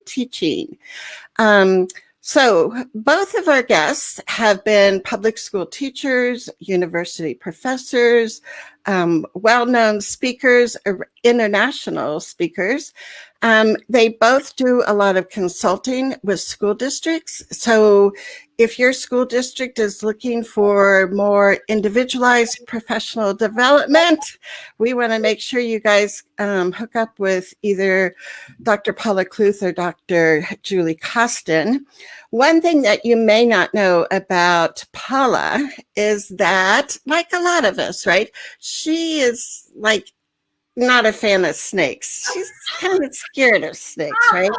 CoTeaching. So both of our guests have been public school teachers, university professors, well-known speakers, international speakers. They both do a lot of consulting with school districts. So if your school district is looking for more individualized professional development, we want to make sure you guys hook up with either Dr. Paula Kluth or Dr. Julie Costin. One thing that you may not know about Paula is that, like a lot of us, right, she is like not a fan of snakes. She's kind of scared of snakes, right?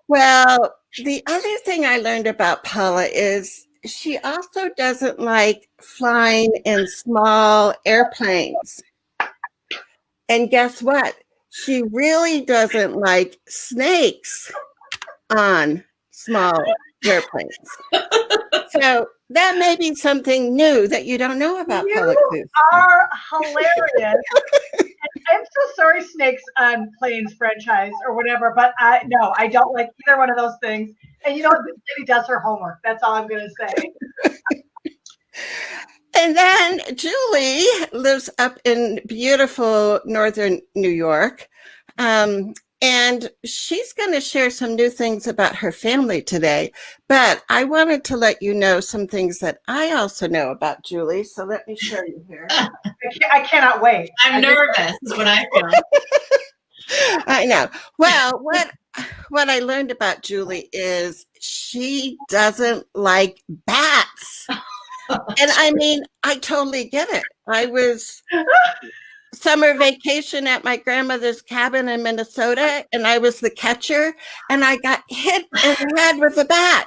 Well, the other thing I learned about Paula is she also doesn't like flying in small airplanes. And guess what? She really doesn't like snakes on small airplanes. So that may be something new that you don't know about Paula Kluth. You are hilarious. I'm so sorry, Snakes on Planes franchise or whatever, but no, I don't like either one of those things. And you know what? This lady does her homework. That's all I'm going to say. And then Julie lives up in beautiful northern New York. And she's going to share some new things about her family today. But I wanted to let you know some things that I also know about Julie. So let me show you here. I cannot wait. I'm nervous is what I feel. I know. Well, what I learned about Julie is she doesn't like bats. And I mean, I totally get it. I was summer vacation at my grandmother's cabin in Minnesota, and I was the catcher, and I got hit in the head with a bat.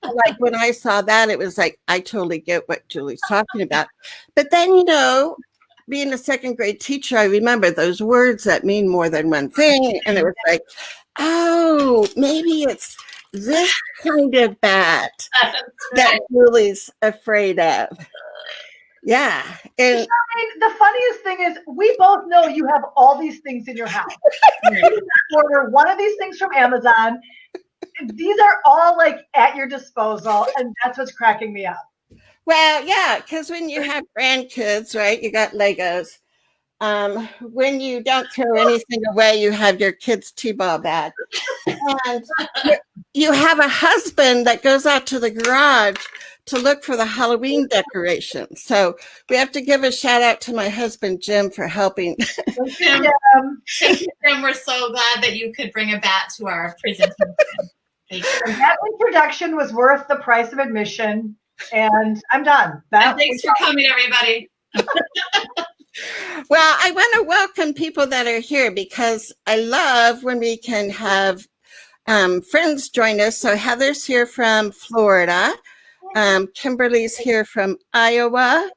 Like when I saw that, it was like, I totally get what Julie's talking about. But then, you know, being a second grade teacher, I remember those words that mean more than one thing. And it was like, oh, maybe it's this kind of bat that Julie's afraid of. Yeah. And the funniest thing is we both know you have all these things in your house. You order one of these things from Amazon. These are all like at your disposal, and that's what's cracking me up. Well, yeah, because when you have grandkids, right, you got Legos. When you don't throw anything away, you have your kids' T-ball bat. And you have a husband that goes out to the garage to look for the Halloween decorations. So we have to give a shout out to my husband, Jim, for helping. Jim, we're so glad that you could bring a bat to our presentation. Thank you. That introduction was worth the price of admission, and I'm done. Thanks for coming, everybody. Well, I want to welcome people that are here because I love when we can have friends join us. So Heather's here from Florida. Kimberly's here from Iowa.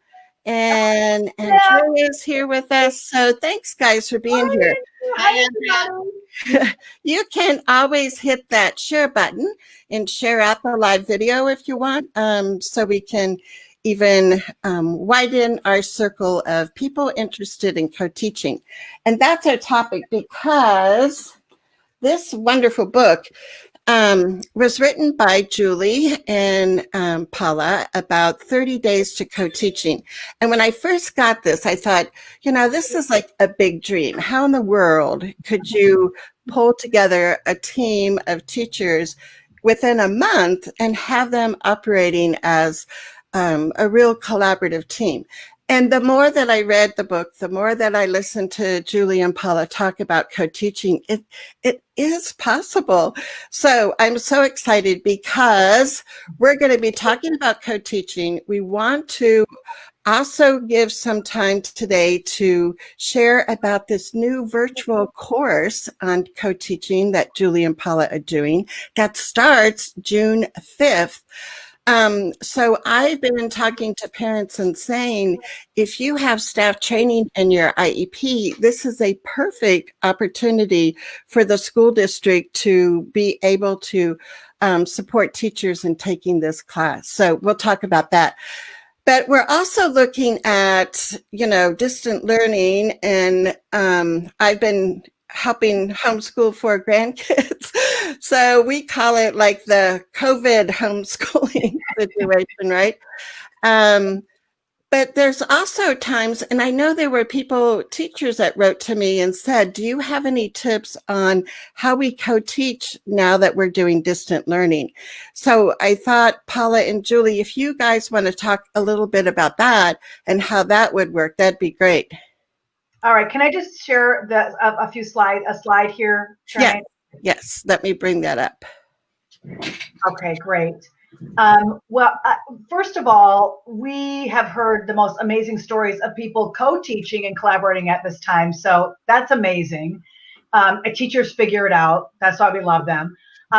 And Andrea's here with us. So thanks, guys, for being here. Hi, Andrea. You can always hit that share button and share out the live video if you want, so we can even widen our circle of people interested in co-teaching. And that's our topic because this wonderful book was written by Julie and Paula about 30 days to co-teaching. And when I first got this, I thought, you know, this is like a big dream. How in the world could you pull together a team of teachers within a month and have them operating as a real collaborative team? And the more that I read the book, the more that I listened to Julie and Paula talk about co-teaching, it is possible. So I'm so excited because we're going to be talking about co-teaching. We want to also give some time today to share about this new virtual course on co-teaching that Julie and Paula are doing that starts June 5th. So I've been talking to parents and saying, if you have staff training in your IEP, this is a perfect opportunity for the school district to be able to support teachers in taking this class. So we'll talk about that. But we're also looking at, you know, distant learning, and I've been helping homeschool 4 grandkids. So we call it like the COVID homeschooling situation, right? Um, but there's also times, and I know there were teachers that wrote to me and said, do you have any tips on how we co-teach now that we're doing distant learning? So I thought, Paula and Julie, if you guys want to talk a little bit about that and how that would work, that'd be great. All right. Can I just share a slide here, Charmaine? Yes. Let me bring that up. Okay, great. Well, first of all, we have heard the most amazing stories of people co-teaching and collaborating at this time. So that's amazing. Teachers figure it out. That's why we love them.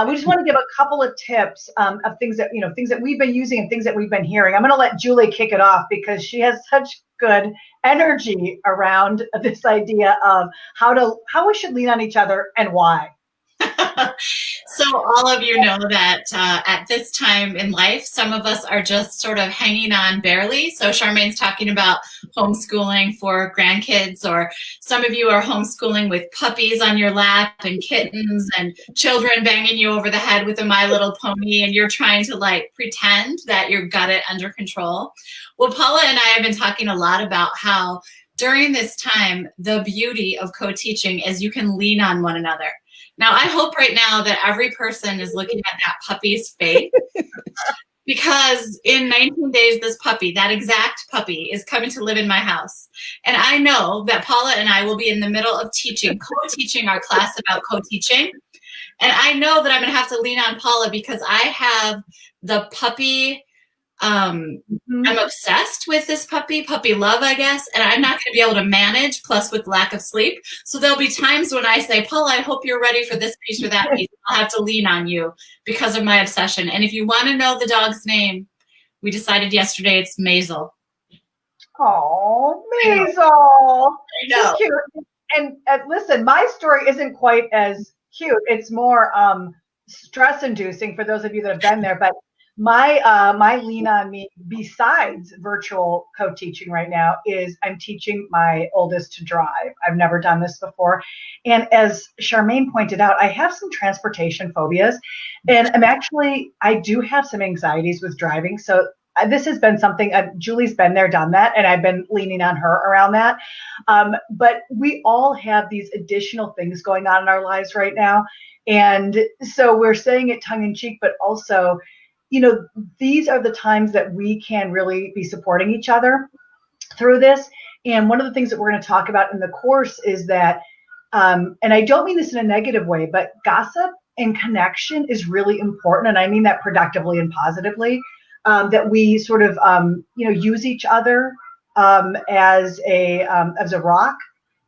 We just want to give a couple of tips of things that we've been using and things that we've been hearing. I'm going to let Julie kick it off because she has such good energy around this idea of how we should lean on each other and why. So all of you know that at this time in life, some of us are just sort of hanging on barely. So Charmaine's talking about homeschooling for grandkids, or some of you are homeschooling with puppies on your lap and kittens and children banging you over the head with a My Little Pony, and you're trying to like pretend that you've got it under control. Well, Paula and I have been talking a lot about how during this time, the beauty of co-teaching is you can lean on one another. Now, I hope right now that every person is looking at that puppy's face, because in 19 days, this puppy, that exact puppy, is coming to live in my house. And I know that Paula and I will be in the middle of co-teaching our class about co-teaching. And I know that I'm going to have to lean on Paula because I have the puppy. I'm obsessed with this puppy love, I guess, and I'm not going to be able to manage, plus with lack of sleep. So there'll be times when I say, Paula, I hope you're ready for this piece or that piece. I'll have to lean on you because of my obsession. And if you want to know the dog's name, we decided yesterday it's Maisel. Oh, Maisel. I know. She's cute. And listen, my story isn't quite as cute. It's more stress-inducing for those of you that have been there. But my lean on me, besides virtual co-teaching right now, is I'm teaching my oldest to drive. I've never done this before. And as Charmaine pointed out, I have some transportation phobias. And I do have some anxieties with driving. So this has been something, Julie's been there, done that, and I've been leaning on her around that. But we all have these additional things going on in our lives right now. And so we're saying it tongue in cheek, but also, these are the times that we can really be supporting each other through this. And one of the things that we're going to talk about in the course is that, and I don't mean this in a negative way, but gossip and connection is really important. And I mean that productively and positively, that we sort of, use each other as a rock.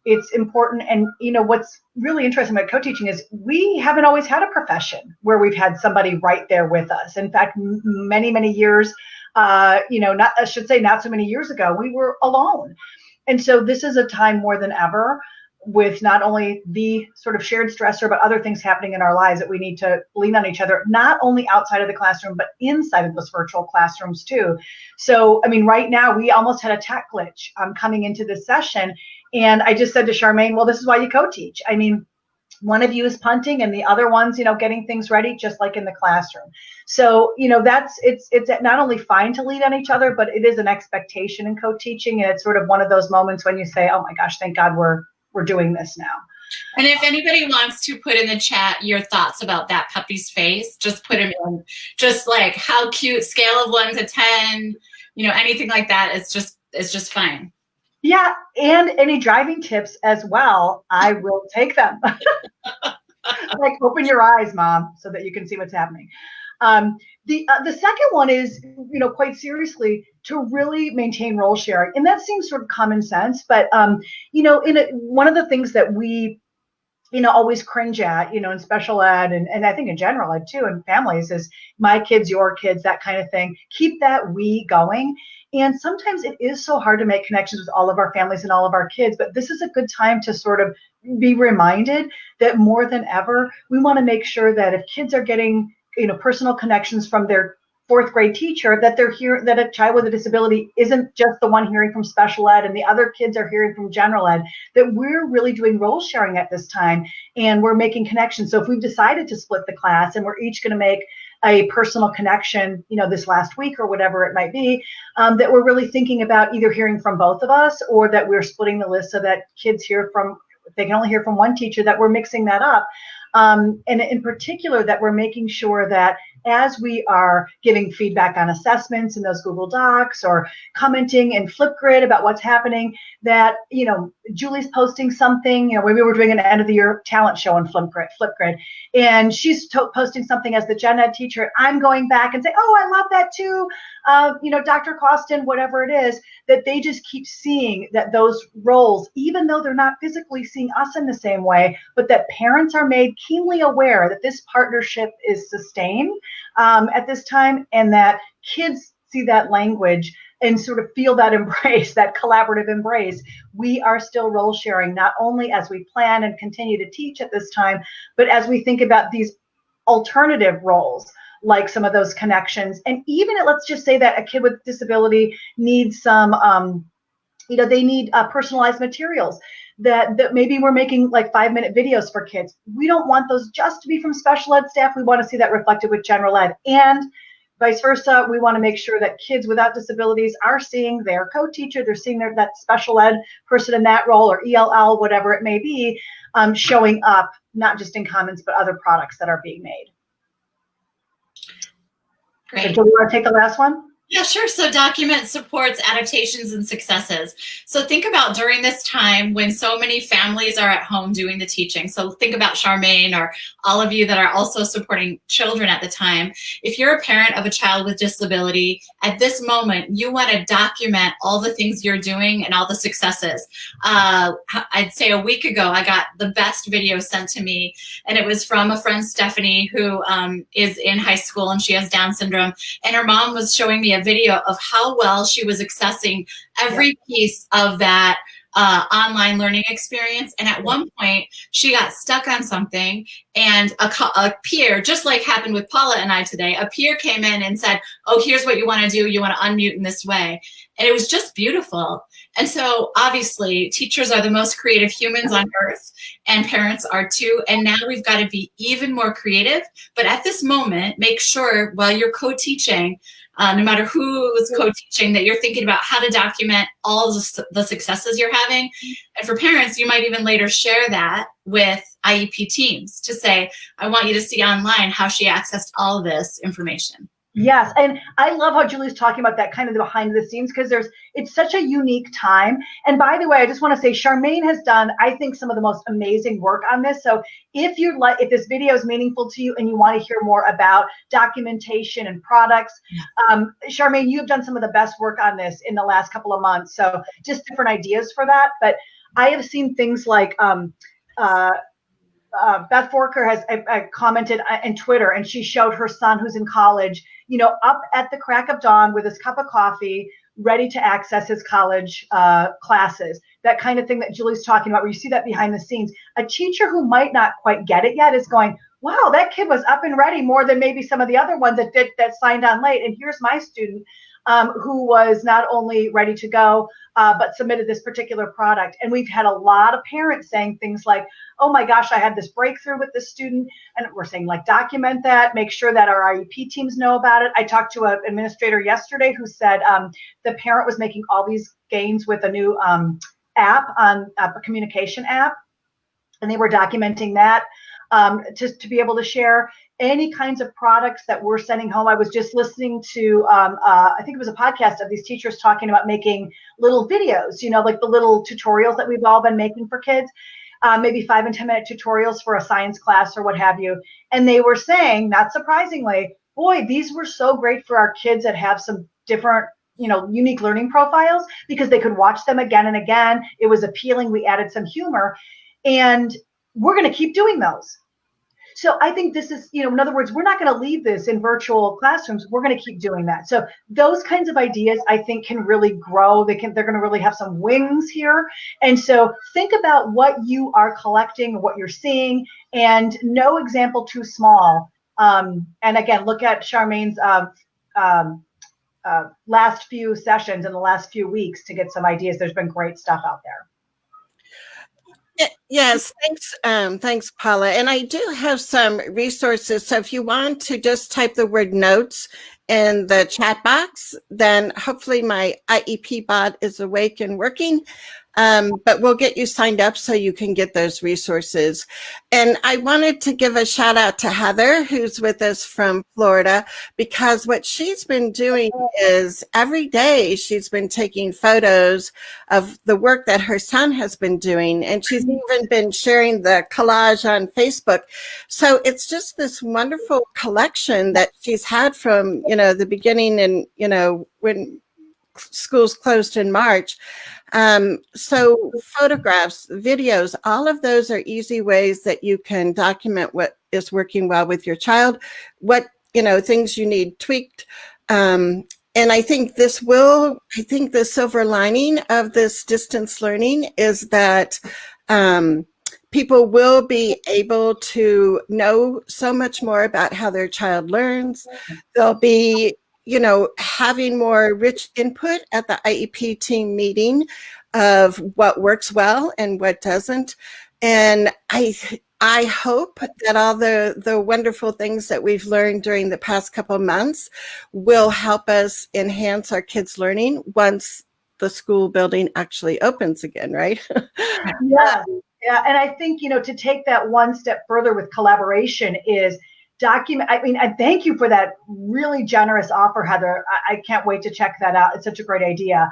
It's important. And, what's really interesting about co-teaching is we haven't always had a profession where we've had somebody right there with us. In fact, many, many years, not so many years ago, we were alone. And so this is a time more than ever with not only the sort of shared stressor, but other things happening in our lives that we need to lean on each other, not only outside of the classroom, but inside of those virtual classrooms too. So, right now we almost had a tech glitch coming into this session. And I just said to Charmaine, well, this is why you co-teach. One of you is punting and the other one's, getting things ready, just like in the classroom. So, it's not only fine to lean on each other, but it is an expectation in co-teaching. And it's sort of one of those moments when you say, oh my gosh, thank God we're doing this now. And if anybody wants to put in the chat your thoughts about that puppy's face, just put them in. Just like how cute, scale of 1 to 10, anything like that. It's just fine. Yeah, and any driving tips as well, I will take them. Like, open your eyes, Mom, so that you can see what's happening. The second one is, quite seriously, to really maintain role sharing. And that seems sort of common sense, but, one of the things that we, always cringe at, in special ed and I think in general ed too, in families is my kids, your kids, that kind of thing. Keep that we going. And sometimes it is so hard to make connections with all of our families and all of our kids, but this is a good time to sort of be reminded that more than ever, we want to make sure that if kids are getting, personal connections from their fourth grade teacher, that that a child with a disability isn't just the one hearing from special ed and the other kids are hearing from general ed, that we're really doing role sharing at this time and we're making connections. So if we've decided to split the class and we're each going to make a personal connection, this last week or whatever it might be, that we're really thinking about either hearing from both of us or that we're splitting the list so that kids they can only hear from one teacher, that we're mixing that up. And in particular, that we're making sure that as we are giving feedback on assessments in those Google Docs or commenting in Flipgrid about what's happening, that, Julie's posting something, maybe we're doing an end of the year talent show on Flipgrid, and she's posting something as the gen ed teacher. I'm going back and say, oh, I love that too. Dr. Costin, whatever it is, that they just keep seeing that those roles, even though they're not physically seeing us in the same way, but that parents are made keenly aware that this partnership is sustained at this time, and that kids see that language and sort of feel that embrace, that collaborative embrace. We are still role sharing, not only as we plan and continue to teach at this time, but as we think about these alternative roles, like some of those connections. And even let's just say that a kid with disability needs some, they need personalized materials that maybe we're making like 5-minute videos for kids. We don't want those just to be from special ed staff. We want to see that reflected with general ed, and vice versa. We want to make sure that kids without disabilities are seeing their co-teacher, they're seeing that special ed person in that role, or ELL, whatever it may be, showing up, not just in comments, but other products that are being made. Great. So do you want to take the last one? Yeah, sure. So document supports, adaptations, and successes. So think about during this time when so many families are at home doing the teaching. So think about Charmaine or all of you that are also supporting children at the time. If you're a parent of a child with disability, at this moment, you want to document all the things you're doing and all the successes. I'd say a week ago, I got the best video sent to me, and it was from a friend, Stephanie, who is in high school and she has Down syndrome. And her mom was showing me a video of how well she was accessing every piece of that online learning experience. And at one point, she got stuck on something, and a peer, just like happened with Paula and I today, a peer came in and said, oh, here's what you want to do. You want to unmute in this way. And it was just beautiful. And so obviously teachers are the most creative humans on earth, and parents are too. And now we've got to be even more creative. But at this moment, make sure while you're co-teaching, no matter who is co-teaching, that you're thinking about how to document all the successes you're having. And for parents, you might even later share that with IEP teams to say, I want you to see online how she accessed all of this information. Yes, and I love how Julie's talking about that kind of the behind the scenes, because it's such a unique time. And by the way, I just want to say Charmaine has done, I think, some of the most amazing work on this. So if this video is meaningful to you and you want to hear more about documentation and products, Charmaine, you have done some of the best work on this in the last couple of months. So just different ideas for that. But I have seen things like Beth Forker has commented in Twitter, and she showed her son who's in college, up at the crack of dawn with his cup of coffee, ready to access his college classes. That kind of thing that Julie's talking about, where you see that behind the scenes. A teacher who might not quite get it yet is going, wow, that kid was up and ready more than maybe some of the other ones that signed on late. And here's my student who was not only ready to go, but submitted this particular product. And we've had a lot of parents saying things like, oh my gosh, I had this breakthrough with this student. And we're saying, like, document that, make sure that our IEP teams know about it. I talked to an administrator yesterday who said the parent was making all these gains with a new app, a communication app, and they were documenting that just to be able to share any kinds of products that we're sending home. I was just listening to, I think it was a podcast of these teachers talking about making little videos, like the little tutorials that we've all been making for kids, maybe 5 and 10 minute tutorials for a science class or what have you. And they were saying, not surprisingly, boy, these were so great for our kids that have some different, unique learning profiles, because they could watch them again and again. It was appealing. We added some humor, and we're going to keep doing those. So I think this is, in other words, we're not going to leave this in virtual classrooms. We're going to keep doing that. So those kinds of ideas, I think, can really grow. They're going to really have some wings here. And so think about what you are collecting, what you're seeing, and no example too small. And again, look at Charmaine's last few sessions in the last few weeks to get some ideas. There's been great stuff out there. Yes, thanks, Paula. And I do have some resources. So if you want to just type the word notes in the chat box, then hopefully my IEP bot is awake and working. But we'll get you signed up so you can get those resources. And I wanted to give a shout out to Heather, who's with us from Florida, because what she's been doing is every day she's been taking photos of the work that her son has been doing. And she's even been sharing the collage on Facebook. So it's just this wonderful collection that she's had from, the beginning and, when schools closed in March. So photographs, videos, all of those are easy ways that you can document what is working well with your child, what, things you need tweaked. And I think the silver lining of this distance learning is that people will be able to know so much more about how their child learns. They'll be having more rich input at the IEP team meeting of what works well and what doesn't. And I hope that all the wonderful things that we've learned during the past couple of months will help us enhance our kids' learning once the school building actually opens again, right? Yeah. And I think, to take that one step further with collaboration is document. I thank you for that really generous offer, Heather. I can't wait to check that out. It's such a great idea.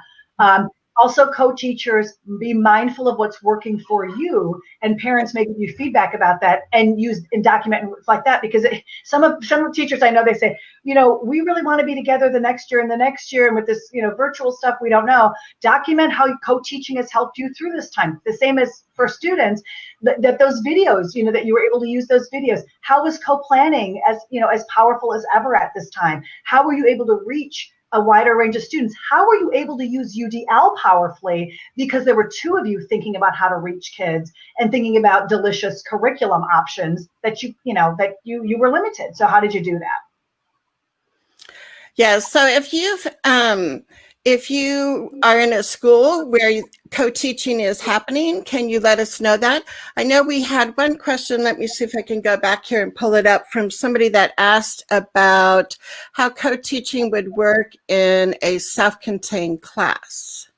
Also, co-teachers, be mindful of what's working for you, and parents may give you feedback about that and use and document and like that, because some teachers I know, they say, we really want to be together the next year and the next year, and with this, virtual stuff, we don't know. Document how co-teaching has helped you through this time. The same as for students, that those videos, that you were able to use those videos. How was co-planning as powerful as ever at this time? How were you able to reach a wider range of students? How were you able to use UDL powerfully? Because there were two of you thinking about how to reach kids and thinking about delicious curriculum options that you were limited. So how did you do that? Yeah. So if you are in a school where co-teaching is happening, can you let us know that? I know we had one question. Let me see if I can go back here and pull it up, from somebody that asked about how co-teaching would work in a self-contained class.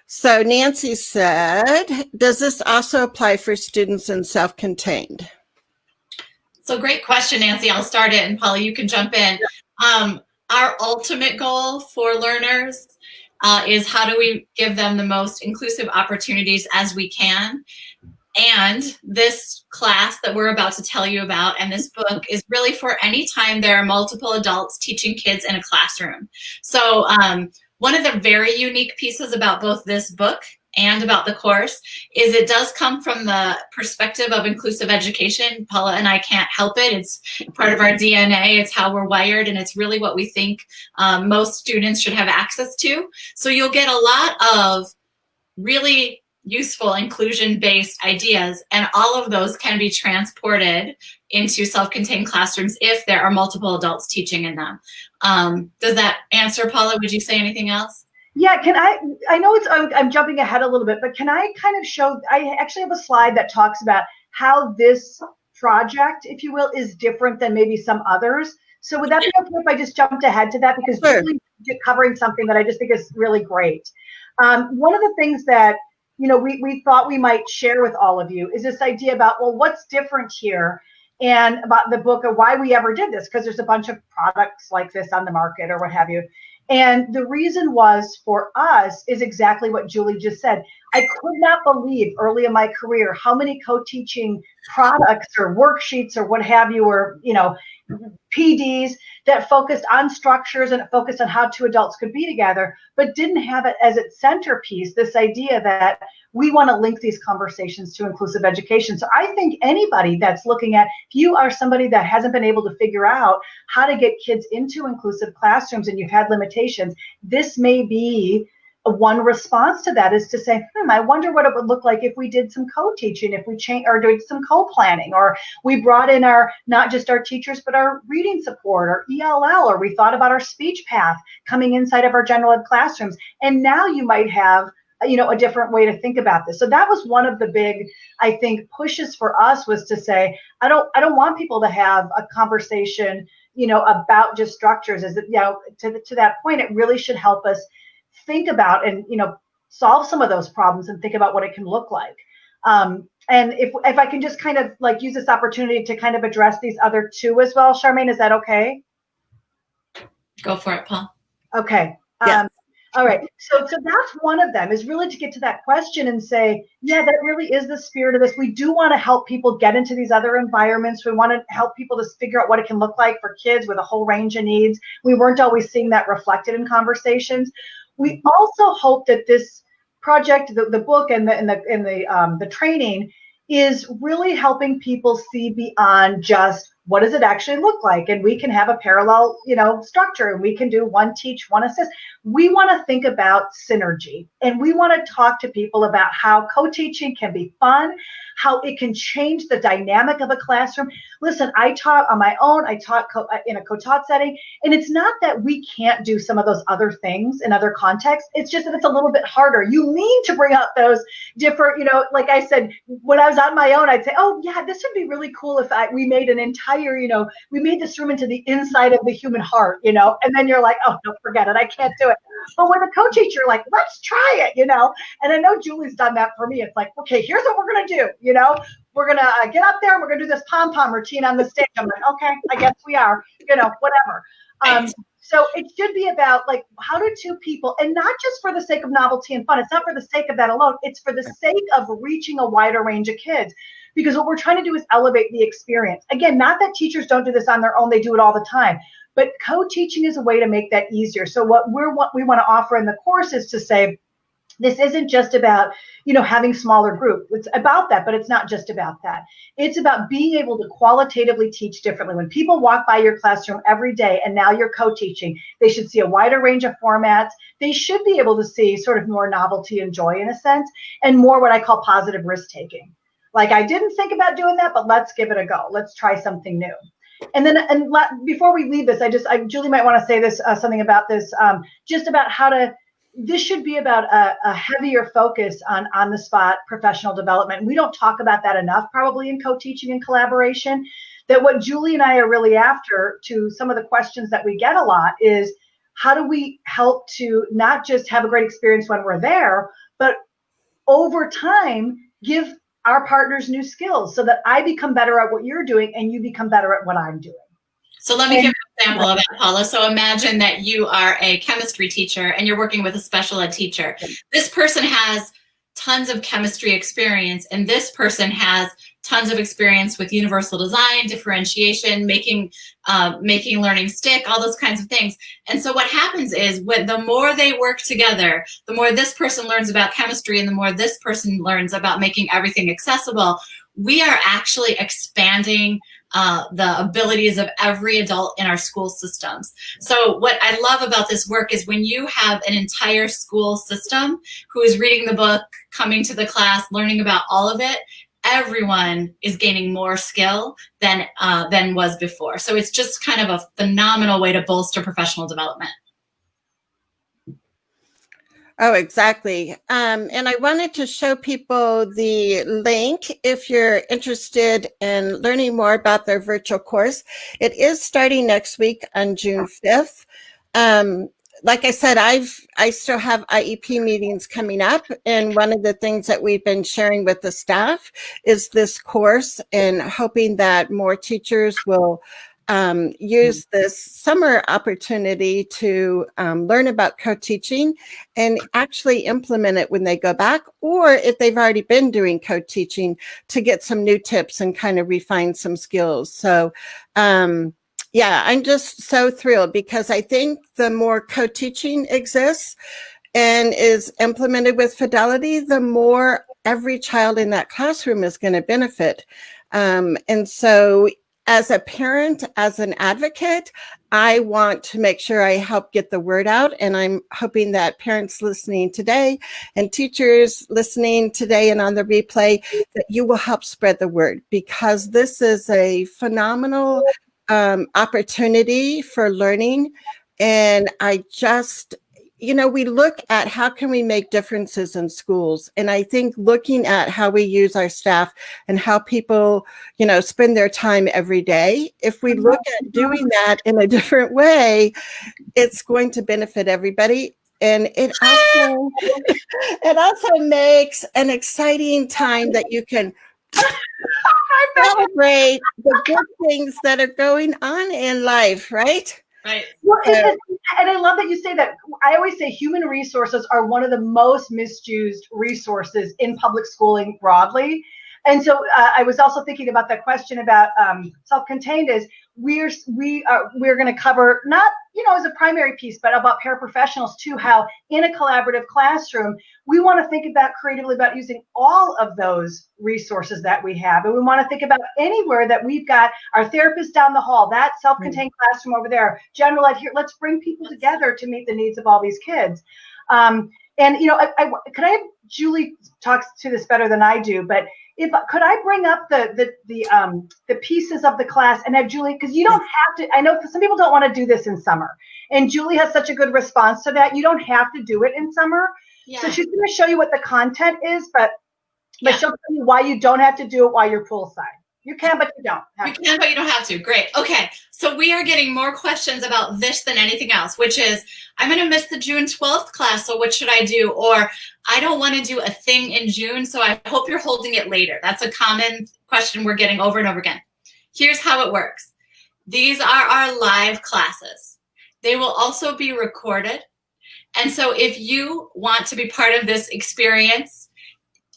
So Nancy said, does this also apply for students in self-contained? So great question, Nancy. I'll start it, and Paula, you can jump in. Our ultimate goal for learners is how do we give them the most inclusive opportunities as we can. And this class that we're about to tell you about and this book is really for any time there are multiple adults teaching kids in a classroom. So one of the very unique pieces about both this book and about the course is it does come from the perspective of inclusive education. Paula and I can't help it. It's part of our DNA. It's how we're wired, and it's really what we think most students should have access to. So you'll get a lot of really useful inclusion-based ideas, and all of those can be transported into self-contained classrooms if there are multiple adults teaching in them. Does that answer, Paula? Would you say anything else? Yeah, I know I'm jumping ahead a little bit, but can I kind of show, I actually have a slide that talks about how this project, if you will, is different than maybe some others. So would that be okay if I just jumped ahead to that? Because sure. Julie's covering something that I just think is really great. One of the things that, we thought we might share with all of you is this idea about, well, what's different here? And about the book of why we ever did this, because there's a bunch of products like this on the market or what have you. And the reason was for us is exactly what Julie just said. I could not believe early in my career how many co-teaching products or worksheets or what have you, or PDs that focused on structures and focused on how two adults could be together, but didn't have it as its centerpiece, this idea that we want to link these conversations to inclusive education. So I think anybody that's looking at, if you are somebody that hasn't been able to figure out how to get kids into inclusive classrooms and you've had limitations, this may be one response to that is to say, I wonder what it would look like if we did some co-teaching, if we change or did some co-planning, or we brought in our, not just our teachers, but our reading support or ELL, or we thought about our speech path coming inside of our general ed classrooms. And now you might have, a different way to think about this. So that was one of the big, I think, pushes for us, was to say, I don't want people to have a conversation, about just structures. Is that, to that point, it really should help us think about and solve some of those problems and think about what it can look like. And if I can just kind of like use this opportunity to kind of address these other two as well, Charmaine, is that okay? Go for it, Paul. Okay. Yes. All right. So that's one of them, is really to get to that question and say, yeah, that really is the spirit of this. We do want to help people get into these other environments. We want to help people to figure out what it can look like for kids with a whole range of needs. We weren't always seeing that reflected in conversations. We also hope that this project, the book and the training, is really helping people see beyond just what does it actually look like, and we can have a parallel, structure, and we can do one teach, one assist. We want to think about synergy, and we want to talk to people about how co-teaching can be fun, how it can change the dynamic of a classroom. Listen, I taught on my own. I taught in a co-taught setting, and it's not that we can't do some of those other things in other contexts. It's just that it's a little bit harder. You need to bring out those different, like I said, when I was on my own, I'd say, oh yeah, this would be really cool if we made an entire, we made this room into the inside of the human heart, and then you're like, oh, no, forget it, I can't do it. But with a co-teacher, like, let's try it, and I know Julie's done that for me. It's like, okay, here's what we're going to do, we're going to get up there and we're going to do this pom-pom routine on the stage. I'm like, okay, I guess we are, whatever. So it should be about, like, how do two people, and not just for the sake of novelty and fun, it's not for the sake of that alone, it's for the sake of reaching a wider range of kids. Because what we're trying to do is elevate the experience. Again, not that teachers don't do this on their own, they do it all the time. But co-teaching is a way to make that easier. So what we want to offer in the course is to say, this isn't just about, having smaller groups. It's about that, but it's not just about that. It's about being able to qualitatively teach differently. When people walk by your classroom every day and now you're co-teaching, they should see a wider range of formats. They should be able to see sort of more novelty and joy in a sense, and more what I call positive risk-taking. Like, I didn't think about doing that, but let's give it a go. Let's try something new. And then, before we leave this, Julie might want to say this, something about this, just about this should be about a heavier focus on the spot professional development. We don't talk about that enough, probably, in co-teaching and collaboration. That what Julie and I are really after, to some of the questions that we get a lot, is how do we help to not just have a great experience when we're there, but over time give our partners new skills, so that I become better at what you're doing and you become better at what I'm doing. So let me give an example of that, Paula. So imagine that you are a chemistry teacher and you're working with a special ed teacher. This person has tons of chemistry experience, and this person has tons of experience with universal design, differentiation, making learning stick, all those kinds of things. And so what happens is, the more they work together, the more this person learns about chemistry and the more this person learns about making everything accessible. We are actually expanding the abilities of every adult in our school systems. So what I love about this work is when you have an entire school system who is reading the book, coming to the class, learning about all of it, everyone is gaining more skill than was before. So it's just kind of a phenomenal way to bolster professional development. Oh, exactly. And I wanted to show people the link if you're interested in learning more about their virtual course. It is starting next week on June 5th. Like I said, I still have IEP meetings coming up, and one of the things that we've been sharing with the staff is this course, and hoping that more teachers will use this summer opportunity to learn about co-teaching and actually implement it when they go back, or if they've already been doing co-teaching, to get some new tips and kind of refine some skills. So yeah, I'm just so thrilled, because I think the more co-teaching exists and is implemented with fidelity, the more every child in that classroom is going to benefit. And so as a parent, as an advocate, I want to make sure I help get the word out. And I'm hoping that parents listening today and teachers listening today and on the replay, that you will help spread the word, because this is a phenomenal opportunity for learning. And I just, we look at how can we make differences in schools. And I think looking at how we use our staff and how people, spend their time every day, if we look at doing that in a different way, it's going to benefit everybody. And it also makes an exciting time that you can celebrate the good things that are going on in life, right? Right. Well, and I love that you say that. I always say human resources are one of the most misused resources in public schooling broadly. And so I was also thinking about that question about self-contained is we're going to cover not, as a primary piece, but about paraprofessionals too, how in a collaborative classroom, we want to think about creatively about using all of those resources that we have. And we want to think about anywhere that we've got our therapist down the hall, that self-contained classroom over there, general ed here, let's bring people together to meet the needs of all these kids. And, could I have Julie talks to this better than I do, but could I bring up the pieces of the class and have Julie, because you don't have to, I know some people don't want to do this in summer, and Julie has such a good response to that. You don't have to do it in summer. Yeah. So she's going to show you what the content is, but she'll tell you why you don't have to do it while you're poolside. You can, but you don't. You can, but you don't have to. Great. Okay. So we are getting more questions about this than anything else, which is, I'm going to miss the June 12th class, so what should I do? Or I don't want to do a thing in June, so I hope you're holding it later. That's a common question we're getting over and over again. Here's how it works. These are our live classes. They will also be recorded. And so if you want to be part of this experience,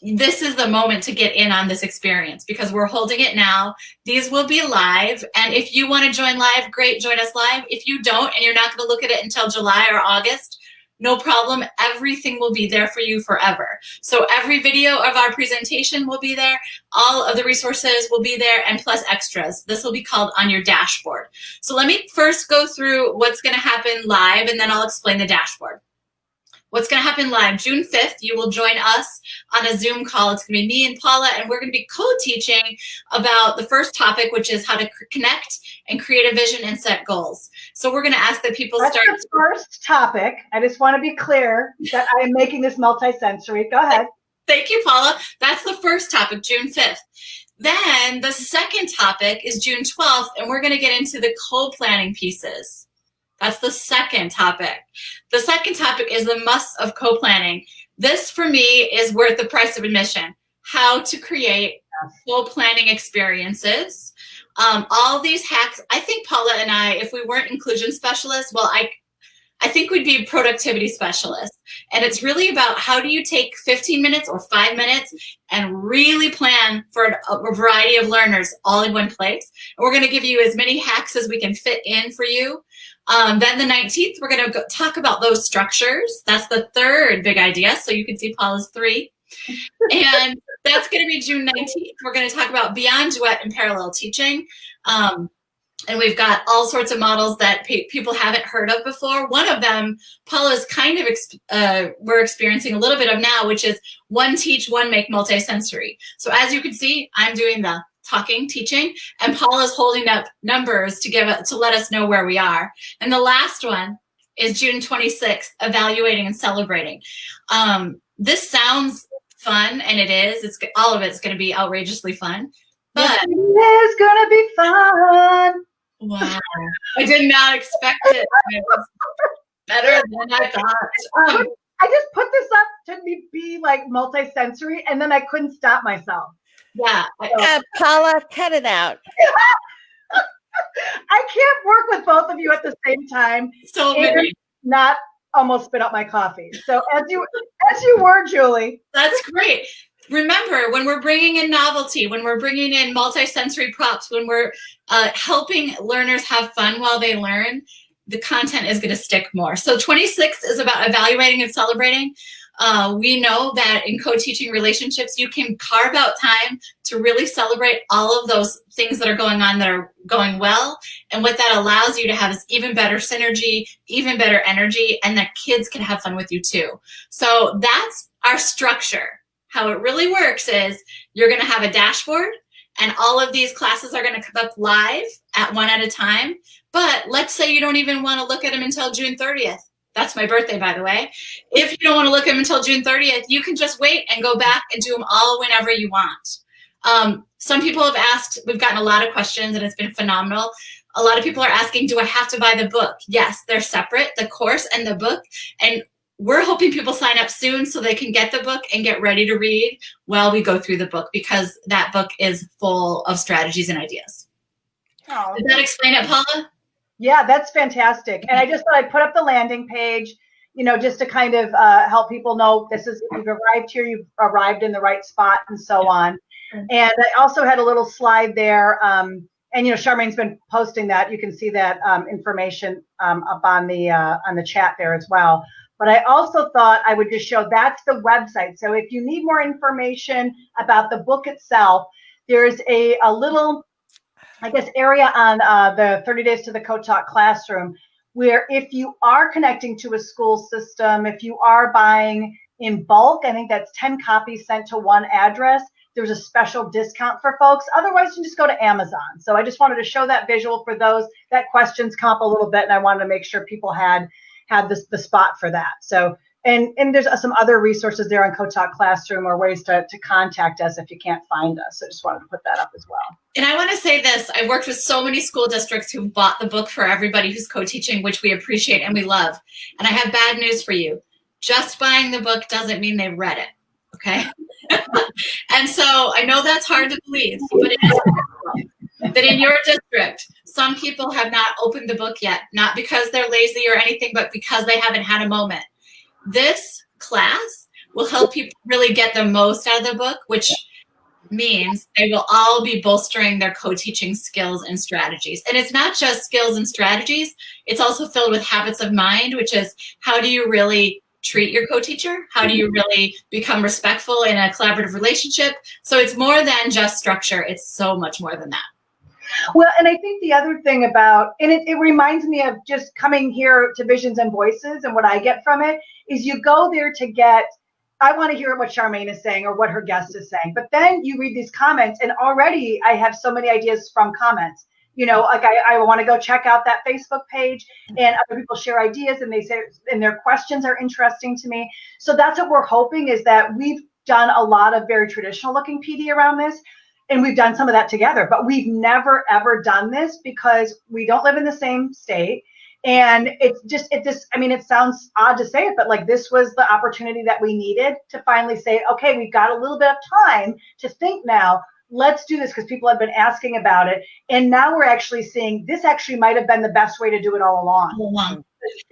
this is the moment to get in on this experience, because we're holding it now. These will be live. And if you want to join live, great, join us live. If you don't, and you're not going to look at it until July or August, no problem. Everything will be there for you forever. So every video of our presentation will be there. All of the resources will be there, and plus extras. This will be called On Your Dashboard. So let me first go through what's going to happen live, and then I'll explain the dashboard. What's going to happen live, June 5th, you will join us on a Zoom call. It's going to be me and Paula, and we're going to be co-teaching about the first topic, which is how to connect and create a vision and set goals. So we're going to ask that people That's start. The first topic. I just want to be clear that I am making this multi-sensory. Go ahead. Thank you, Paula. That's the first topic, June 5th. Then the second topic is June 12th, and we're going to get into the co-planning pieces. That's the second topic. The second topic is the must of co-planning. This, for me, is worth the price of admission. How to create co-planning experiences. All these hacks, I think Paula and I, if we weren't inclusion specialists, well, I think we'd be productivity specialists. And it's really about how do you take 15 minutes or 5 minutes and really plan for a variety of learners all in one place. And we're going to give you as many hacks as we can fit in for you. Then the 19th, we're going to talk about those structures. That's the third big idea. So you can see Paula's 3. And that's going to be June 19th. We're going to talk about beyond duet and parallel teaching. And we've got all sorts of models that people haven't heard of before. One of them, Paula's kind of, we're experiencing a little bit of now, which is one teach, one make multisensory. So as you can see, I'm doing the talking, teaching, and Paula's holding up numbers to let us know where we are. And the last one is June 26th, evaluating and celebrating. This sounds fun, and it is. All of it's going to be outrageously fun. But it is going to be fun. Wow. I did not expect it. It was better than I thought. I just put this up to be like multisensory, and then I couldn't stop myself. Yeah. Paula, cut it out. I can't work with both of you at the same time. So many. Not almost spit out my coffee. So as you were, Julie. That's great. Remember, when we're bringing in novelty, when we're bringing in multisensory props, when we're helping learners have fun while they learn, the content is going to stick more. So 26th is about evaluating and celebrating. We know that in co-teaching relationships, you can carve out time to really celebrate all of those things that are going on that are going well. And what that allows you to have is even better synergy, even better energy, and that kids can have fun with you too. So that's our structure. How it really works is you're going to have a dashboard, and all of these classes are going to come up live one at a time. But let's say you don't even want to look at them until June 30th. That's my birthday, by the way. If you don't want to look at them until June 30th, you can just wait and go back and do them all whenever you want. Some people have asked, we've gotten a lot of questions and it's been phenomenal. A lot of people are asking, do I have to buy the book? Yes, they're separate, the course and the book. And we're hoping people sign up soon so they can get the book and get ready to read while we go through the book, because that book is full of strategies and ideas. Oh. Does that explain it, Paula? Yeah, that's fantastic. And I just thought I'd put up the landing page, just to kind of help people know this is, you've arrived here, you've arrived in the right spot, and so on. And I also had a little slide there. And, Charmaine's been posting that. You can see that information up on the chat there as well. But I also thought I would just show that's the website. So if you need more information about the book itself, there's a little, I guess, area on the 30 Days to the Co-Talk Classroom, where if you are connecting to a school system, if you are buying in bulk, I think that's 10 copies sent to one address, there's a special discount for folks. Otherwise, you can just go to Amazon. So I just wanted to show that visual for those that questions come up a little bit, and I wanted to make sure people had the spot for that. So, and there's some other resources there on Co-Talk Classroom, or ways to contact us if you can't find us. So I just wanted to put that up as well. And I want to say this, I've worked with so many school districts who bought the book for everybody who's co-teaching, which we appreciate and we love. And I have bad news for you. Just buying the book doesn't mean they've read it, okay? And so I know that's hard to believe, but it is possible that in your district, some people have not opened the book yet, not because they're lazy or anything, but because they haven't had a moment. This class will help people really get the most out of the book, which means they will all be bolstering their co-teaching skills and strategies. And it's not just skills and strategies, it's also filled with habits of mind, which is how do you really treat your co-teacher? How do you really become respectful in a collaborative relationship? So it's more than just structure, it's so much more than that. Well, and I think the other thing about, and it reminds me of just coming here to Visions and Voices, and what I get from it is you go there to get, I want to hear what Charmaine is saying or what her guest is saying, but then you read these comments, and already I have so many ideas from comments. Like I want to go check out that Facebook page, and other people share ideas, and they say, and their questions are interesting to me. So that's what we're hoping, is that we've done a lot of very traditional looking PD around this. And we've done some of that together, but we've never, ever done this because we don't live in the same state. And it's just, it sounds odd to say it, but like this was the opportunity that we needed to finally say, okay, we've got a little bit of time to think now, let's do this, because people have been asking about it. And now we're actually seeing this actually might have been the best way to do it all along.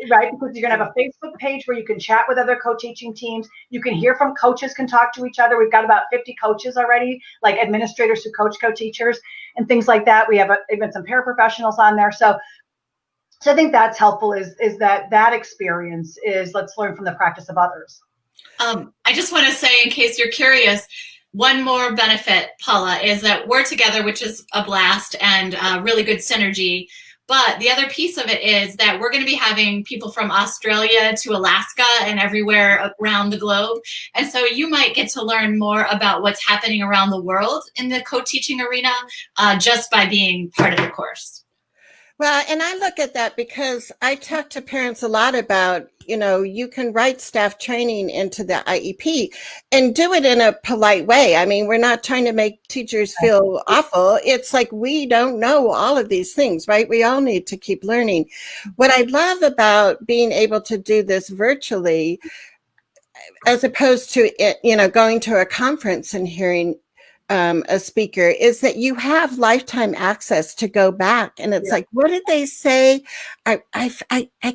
Right? Because you're going to have a Facebook page where you can chat with other co-teaching teams. You can hear from coaches, can talk to each other. We've got about 50 coaches already, like administrators who coach co-teachers and things like that. We have even some paraprofessionals on there. So I think that's helpful, is that experience is, let's learn from the practice of others. I just want to say, in case you're curious, one more benefit, Paula, is that we're together, which is a blast and really good synergy. But the other piece of it is that we're going to be having people from Australia to Alaska and everywhere around the globe. And so you might get to learn more about what's happening around the world in the co-teaching arena just by being part of the course. Well, and I look at that because I talk to parents a lot about, you can write staff training into the IEP and do it in a polite way. I mean, we're not trying to make teachers feel awful. It's like, we don't know all of these things, right? We all need to keep learning. What I love about being able to do this virtually, as opposed to, going to a conference and hearing a speaker, is that you have lifetime access to go back. And it's like, what did they say? I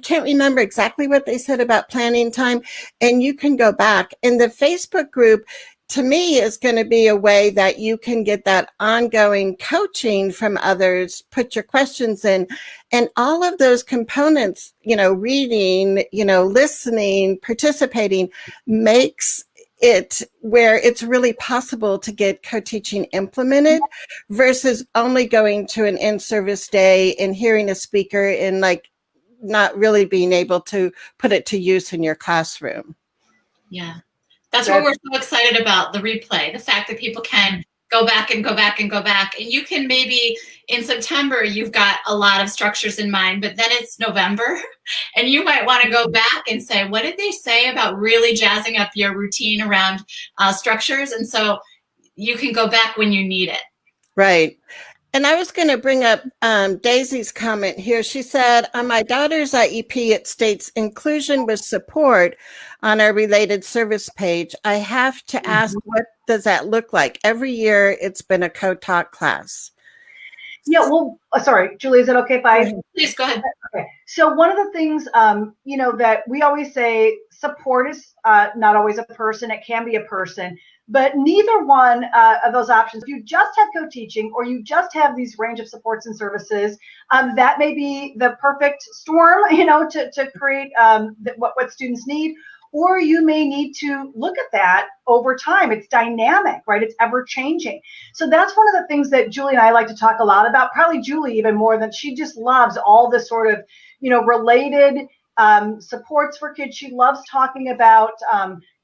can't remember exactly what they said about planning time. And you can go back. In the Facebook group, to me is going to be a way that you can get that ongoing coaching from others, put your questions in, and all of those components, reading, listening, participating, makes it where it's really possible to get co-teaching implemented versus only going to an in-service day and hearing a speaker and not really being able to put it to use in your classroom. Yeah. That's what we're so excited about, the replay, the fact that people can go back and go back and go back. And you can maybe in September, you've got a lot of structures in mind, but then it's November and you might want to go back and say, what did they say about really jazzing up your routine around structures? And so you can go back when you need it. Right. And I was going to bring up Daisy's comment here. She said, on my daughter's IEP, it states inclusion with support on our related service page. I have to ask, what does that look like? Every year, it's been a co-taught class. Yeah, well, sorry, Julie, is it okay if I? Please go ahead. Okay. So one of the things, that we always say, support is not always a person. It can be a person. But neither one of those options, if you just have co-teaching or you just have these range of supports and services, that may be the perfect storm, to create what students need. Or you may need to look at that over time. It's dynamic, right? It's ever changing. So that's one of the things that Julie and I like to talk a lot about, probably Julie even more, than she just loves all the sort of, related supports for kids. She loves talking about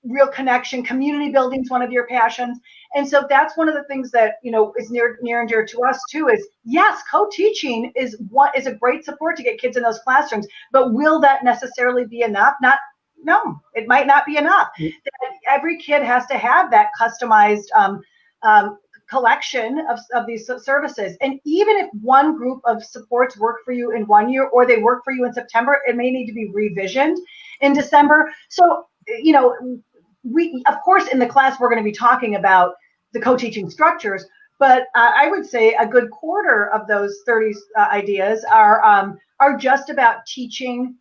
real connection. Community building is one of your passions. And so that's one of the things that, is near and dear to us too, is yes, co-teaching is a great support to get kids in those classrooms, but will that necessarily be enough? No, it might not be enough. Every kid has to have that customized collection of these services. And even if one group of supports work for you in 1 year or they work for you in September, it may need to be revisioned in December. So, we, of course, in the class, we're going to be talking about the co-teaching structures, but I would say a good quarter of those 30 ideas are just about teaching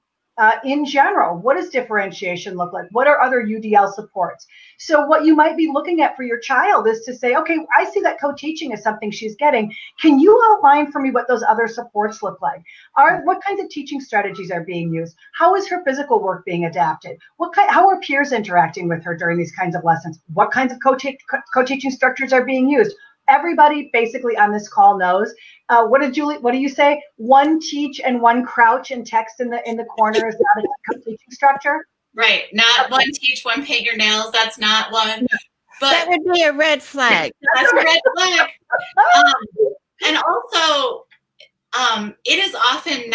in general. What does differentiation look like? What are other UDL supports? So what you might be looking at for your child is to say, okay, I see that co-teaching is something she's getting. Can you outline for me what those other supports look like? What kinds of teaching strategies are being used? How is her physical work being adapted? How are peers interacting with her during these kinds of lessons? What kinds of co-teaching structures are being used? Everybody basically on this call knows. What do you say? One teach and one crouch and text in the corner is not a co-teaching structure? Right. Not one teach, one paint your nails. That's not one. But that would be a red flag. That's a red flag. And also, it is often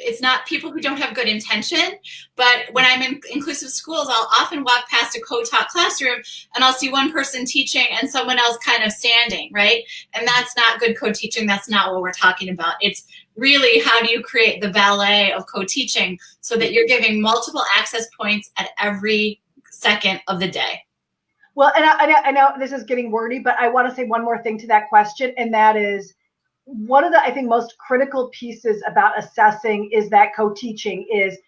it's not people who don't have good intention, but when I'm in inclusive schools, I'll often walk past a co-taught classroom and I'll see one person teaching and someone else kind of standing, right? And that's not good co-teaching. That's not what we're talking about. It's really, how do you create the ballet of co-teaching so that you're giving multiple access points at every second of the day? Well, and I know this is getting wordy, but I want to say one more thing to that question, and that is, one of the, I think, most critical pieces about assessing is that co-teaching is,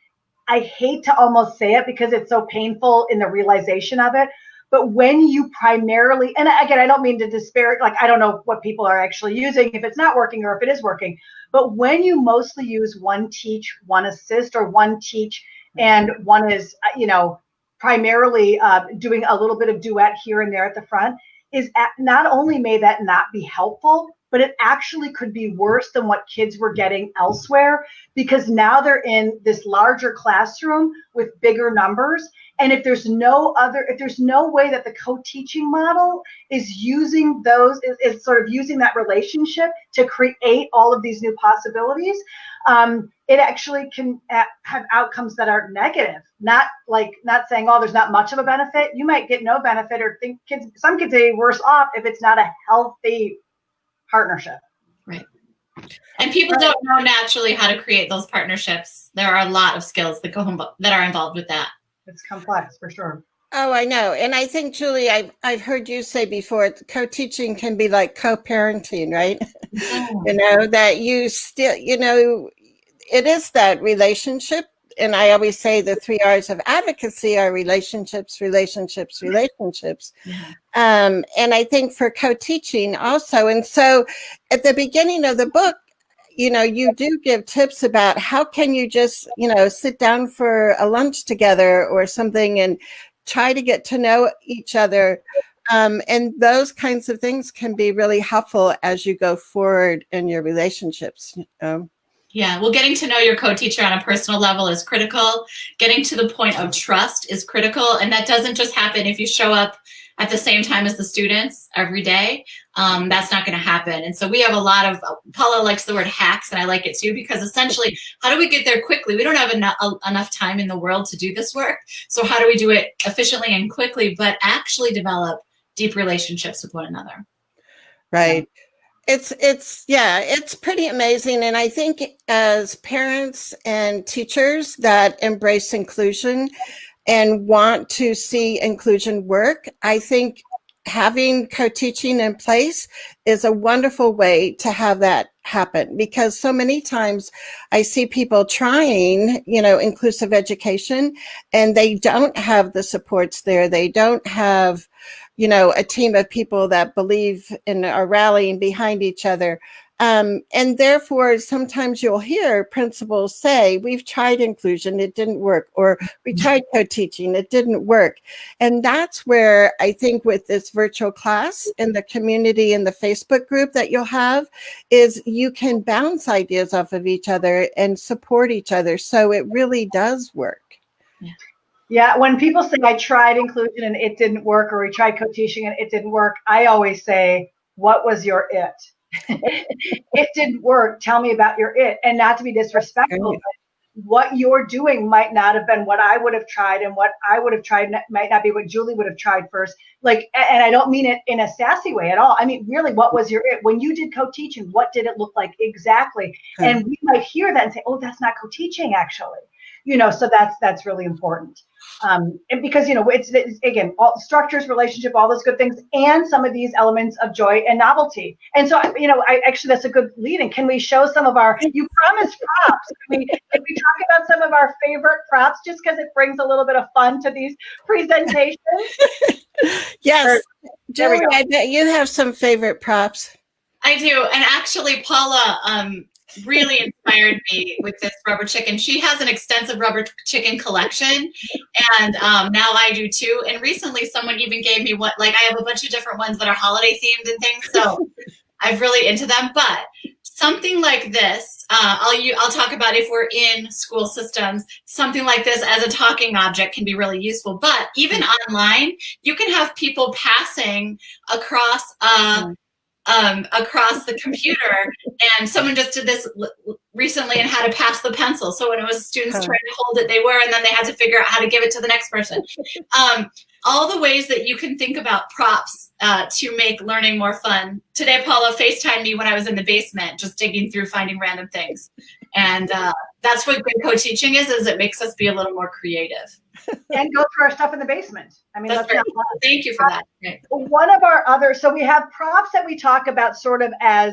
I hate to almost say it because it's so painful in the realization of it, but when you primarily, and again, I don't mean to disparage, I don't know what people are actually using, if it's not working or if it is working, but when you mostly use one teach, one assist, or one teach, and one is, primarily doing a little bit of duet here and there at the front, not only may that not be helpful, but it actually could be worse than what kids were getting elsewhere, because now they're in this larger classroom with bigger numbers. And if there's no way that the co-teaching model is using is sort of using that relationship to create all of these new possibilities, it actually can have outcomes that are negative. Not saying, oh, there's not much of a benefit. You might get no benefit, or think some kids are worse off if it's not a healthy partnership. Right. And people don't know naturally how to create those partnerships. There are a lot of skills that are involved with that. It's complex, for sure. Oh, I know. And I think, Julie, I've heard you say before, co-teaching can be like co-parenting, right? Mm. That you still, it is that relationship and I always say the 3 R's of advocacy are relationships, relationships, relationships. Yeah. And I think for co-teaching also. And so at the beginning of the book, you do give tips about how can you just, sit down for a lunch together or something and try to get to know each other. And those kinds of things can be really helpful as you go forward in your relationships. Yeah, well, getting to know your co-teacher on a personal level is critical. Getting to the point of trust is critical. And that doesn't just happen if you show up at the same time as the students every day. That's not going to happen. And so we have a lot of, Paula likes the word hacks, and I like it too, because essentially, how do we get there quickly? We don't have enough time in the world to do this work. So how do we do it efficiently and quickly, but actually develop deep relationships with one another? Right. It's pretty amazing. And I think as parents and teachers that embrace inclusion and want to see inclusion work, I think having co-teaching in place is a wonderful way to have that happen, because so many times I see people trying, inclusive education, and they don't have the supports there. They don't have, a team of people that believe and are rallying behind each other. And therefore, sometimes you'll hear principals say, we've tried inclusion, it didn't work, or we tried co-teaching, it didn't work. And that's where I think with this virtual class and the community and the Facebook group that you'll have is you can bounce ideas off of each other and support each other. So it really does work. Yeah, when people say I tried inclusion and it didn't work, or we tried co-teaching and it didn't work, I always say, what was your it? It didn't work. Tell me about your it. And not to be disrespectful, but what you're doing might not have been what I would have tried, and what I would have tried might not be what Julie would have tried first. And I don't mean it in a sassy way at all. I mean, really, what was your it? When you did co-teaching, what did it look like exactly? And we might hear that and say, oh, that's not co-teaching actually. So that's really important. And because, it's again, all structures, relationship, all those good things, and some of these elements of joy and novelty. And so, I actually, that's a good lead. And can we show some of you promised props? Can we talk about some of our favorite props, just because it brings a little bit of fun to these presentations? Yes. Julie, I bet you have some favorite props. I do. And actually, Paula, really inspired me with this rubber chicken. She has an extensive rubber chicken collection, and now I do too. And recently someone even gave me I have a bunch of different ones that are holiday themed and things, so I'm really into them. But something like this, I'll talk about if we're in school systems, something like this as a talking object can be really useful. But even online, you can have people passing across across the computer, and someone just did this recently and had to pass the pencil. So when it was students trying to hold it, they were, and then they had to figure out how to give it to the next person. All the ways that you can think about props to make learning more fun. Today, Paula FaceTimed me when I was in the basement, just digging through, finding random things. And that's what good co-teaching is it makes us be a little more creative. And go through our stuff in the basement. I mean, thank you for that. One of our other, so we have props that we talk about sort of as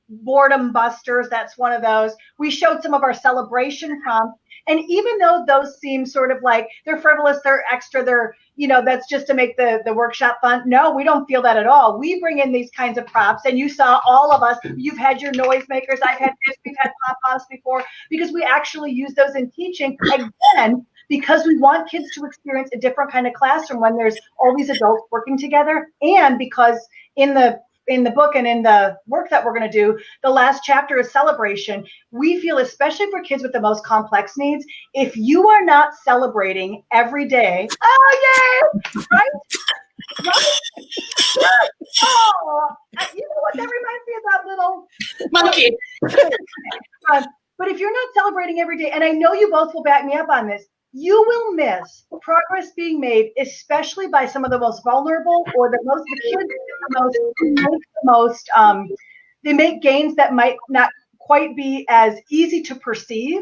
boredom busters. That's one of those. We showed some of our celebration prompts. And even though those seem sort of like they're frivolous, they're extra, they're, that's just to make the workshop fun. No, we don't feel that at all. We bring in these kinds of props, and you saw all of us. You've had your noisemakers. I've had this. We've had pop-offs before, because we actually use those in teaching. Again, because we want kids to experience a different kind of classroom when there's all these adults working together, and because in the book and in the work that we're going to do, the last chapter is celebration. We feel, especially for kids with the most complex needs, if you are not celebrating every day, oh yay, right? Oh, you know what? That reminds me of that little monkey. But if you're not celebrating every day, and I know you both will back me up on this, you will miss progress being made, especially by some of the most vulnerable, or the kids they make gains that might not quite be as easy to perceive.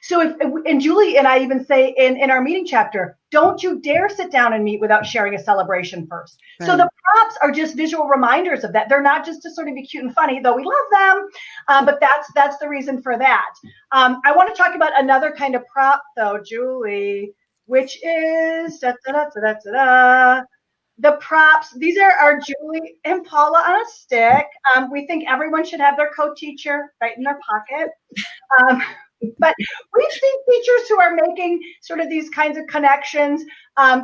So and Julie and I even say in our meeting chapter, don't you dare sit down and meet without sharing a celebration first. Right. So the props are just visual reminders of that. They're not just to sort of be cute and funny, though we love them, but that's the reason for that. I want to talk about another kind of prop though, Julie, which is the props. These are Julie and Paula on a stick. We think everyone should have their co-teacher right in their pocket. But we've seen teachers who are making sort of these kinds of connections.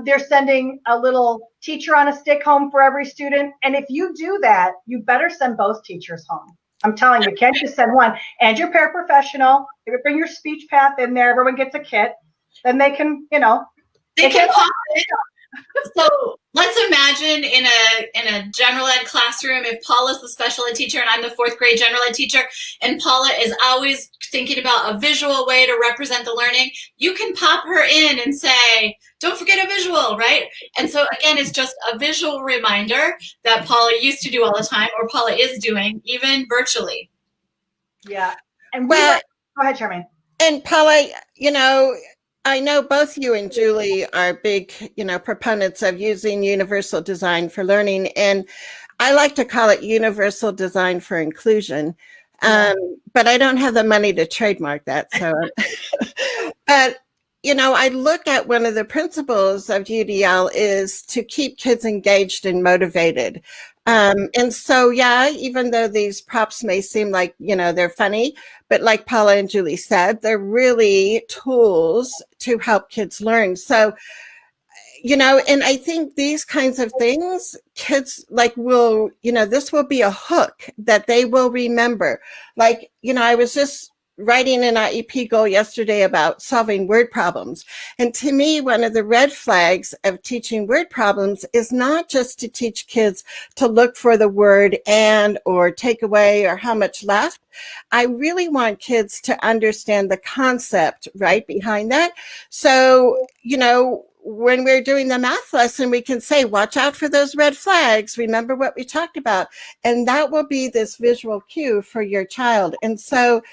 They're sending a little teacher on a stick home for every student. And if you do that, you better send both teachers home. I'm telling you, can't just send one. And your paraprofessional, if you bring your speech path in there, everyone gets a kit, then they can, they can pop it. So let's imagine in a general ed classroom, if Paula's the special ed teacher and I'm the 4th grade general ed teacher, and Paula is always thinking about a visual way to represent the learning, you can pop her in and say, don't forget a visual, right? And so again, it's just a visual reminder that Paula used to do all the time, or Paula is doing, even virtually. Yeah. And Well, go ahead, Charmaine. And Paula, I know both you and Julie are big, proponents of using universal design for learning. And I like to call it universal design for inclusion. But I don't have the money to trademark that. So, but, I look at one of the principles of UDL is to keep kids engaged and motivated. And so, yeah, even though these props may seem like, they're funny, but like Paula and Julie said, they're really tools to help kids learn. So, and I think these kinds of things, kids will, this will be a hook that they will remember. I was just writing an IEP goal yesterday about solving word problems. And to me, one of the red flags of teaching word problems is not just to teach kids to look for the word and, or take away, or how much left. I really want kids to understand the concept right behind that. So, when we're doing the math lesson, we can say, watch out for those red flags. Remember what we talked about. And that will be this visual cue for your child. And so,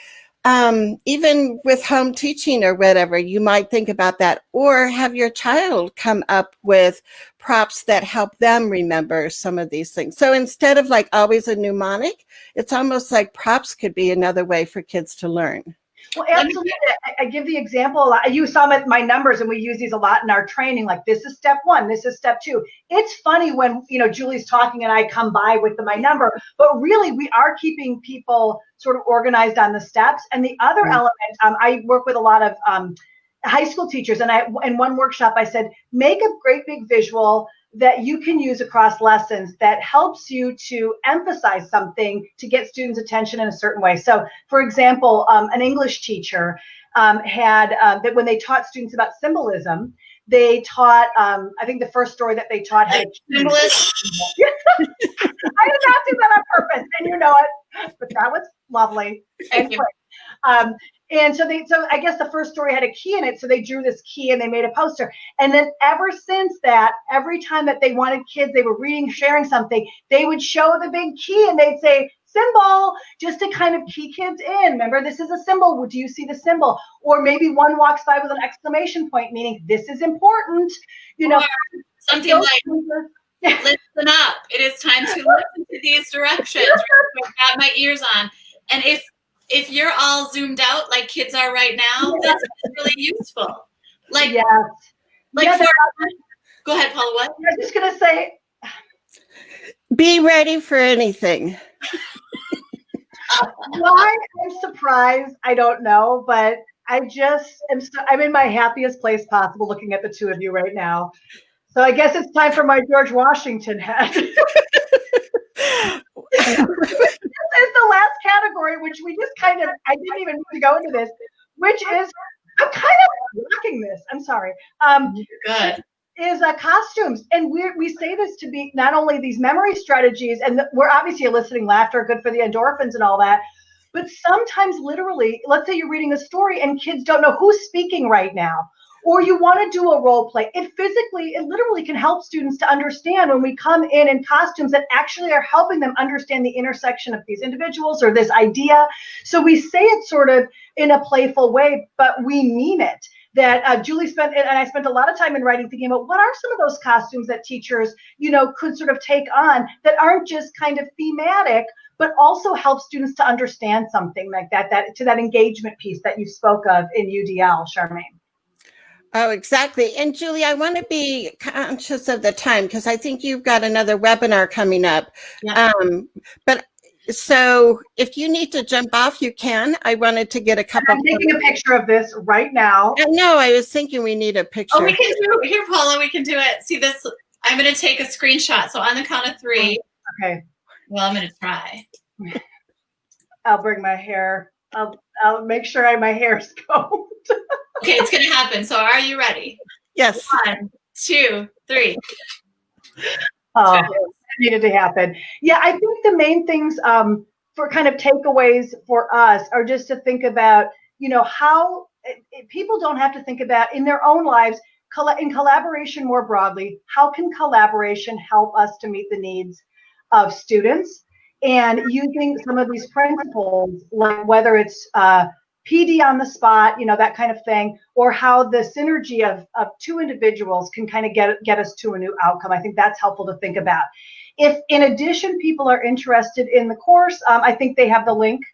even with home teaching or whatever, you might think about that, or have your child come up with props that help them remember some of these things. So instead of always a mnemonic, it's almost like props could be another way for kids to learn. Well, absolutely. I give the example. You saw my numbers, and we use these a lot in our training. Like, this is step 1, this is step 2. It's funny when Julie's talking and I come by with my number, but really we are keeping people sort of organized on the steps. And the other element, I work with a lot of high school teachers, and in one workshop I said, make a great big visual that you can use across lessons that helps you to emphasize something to get students' attention in a certain way. So, for example, an English teacher had that when they taught students about symbolism, they taught, I think the first story that they taught had symbolism. I did not do that on purpose, and you know it, but that was lovely. And so I guess the first story had a key in it. So they drew this key and they made a poster. And then ever since that, every time that they wanted kids, they were reading, sharing something, they would show the big key and they'd say, symbol, just to kind of key kids in. Remember, this is a symbol. Do you see the symbol? Or maybe one walks by with an exclamation point, meaning this is important. Or something like, listen up. It is time to listen to these directions. I've got my ears on. And if you're all zoomed out like kids are right now, that's really useful. Go ahead, Paula, what? I was just going to say, be ready for anything. Why I'm surprised, I don't know, but I just I'm in my happiest place possible looking at the two of you right now. So I guess it's time for my George Washington hat. This is the last category, which we just I didn't even need to go into this, which is, I'm kind of rocking this. I'm sorry. Good. Is costumes. And we say this to be not only these memory strategies, and we're obviously eliciting laughter, good for the endorphins and all that, but sometimes literally, let's say you're reading a story and kids don't know who's speaking right now, or you want to do a role play. It literally can help students to understand when we come in costumes that actually are helping them understand the intersection of these individuals or this idea. So we say it sort of in a playful way, but we mean it. That Julie spent, and I spent a lot of time in writing thinking about what are some of those costumes that teachers, could sort of take on that aren't just kind of thematic, but also help students to understand something like that to that engagement piece that you spoke of in UDL, Charmaine. Oh, exactly. And Julie, I want to be conscious of the time because I think you've got another webinar coming up. Yeah. But so if you need to jump off, you can. I wanted to get a couple. I'm taking a picture of this right now. No, I was thinking we need a picture. Oh, we can do it here, Paula. We can do it. See this? I'm going to take a screenshot. So on the count of 3. Okay. Well, I'm going to try. I'll bring my hair. I'll make sure my hair's combed. Okay, it's going to happen. So are you ready? Yes. 1, 2, 3. Oh, it needed to happen. Yeah, I think the main things for kind of takeaways for us are just to think about, how people don't have to think about in their own lives, in collaboration more broadly, how can collaboration help us to meet the needs of students? And using some of these principles, like whether it's PD on the spot, that kind of thing, or how the synergy of 2 individuals can kind of get us to a new outcome. I think that's helpful to think about. If in addition people are interested in the course, I think they have the link.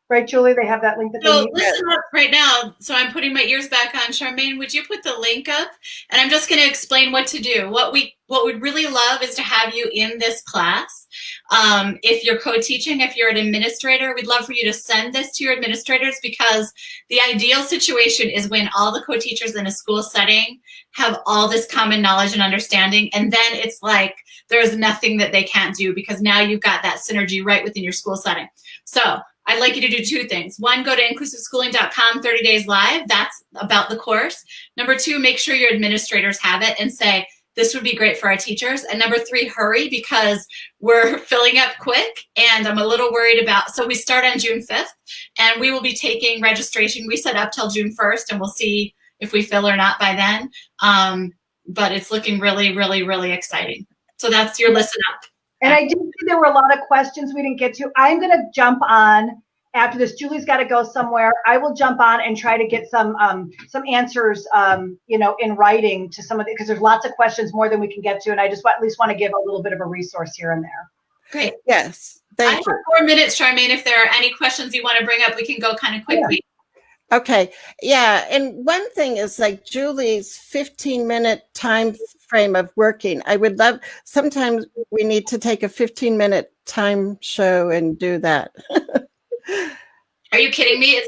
Right, Julie? They have that link that they need. Listen up right now. So I'm putting my ears back on. Charmaine, would you put the link up? And I'm just going to explain what to do. What we'd really love is to have you in this class. If you're co-teaching, if you're an administrator, we'd love for you to send this to your administrators because the ideal situation is when all the co-teachers in a school setting have all this common knowledge and understanding. And then it's like there's nothing that they can't do because now you've got that synergy right within your school setting. So I'd like you to do 2 things. 1, go to inclusiveschooling.com 30 days live. That's about the course. Number 2, make sure your administrators have it and say, this would be great for our teachers. And number 3, hurry because we're filling up quick and I'm a little worried about, so we start on June 5th and we will be taking registration. We set up till June 1st and we'll see if we fill or not by then. But it's looking really, really, really exciting. So that's your listen up. And I did see there were a lot of questions we didn't get to. I'm going to jump on after this. Julie's got to go somewhere. I will jump on and try to get some answers, in writing to some of it because there's lots of questions more than we can get to, and I just at least want to give a little bit of a resource here and there. Great. Yes. Thank you. I have 4 minutes, Charmaine. If there are any questions you want to bring up, we can go kind of quickly. Yeah. Okay. Yeah. And one thing is like Julie's 15-minute time frame of working. I would love, sometimes we need to take a 15-minute time show and do that. Are you kidding me?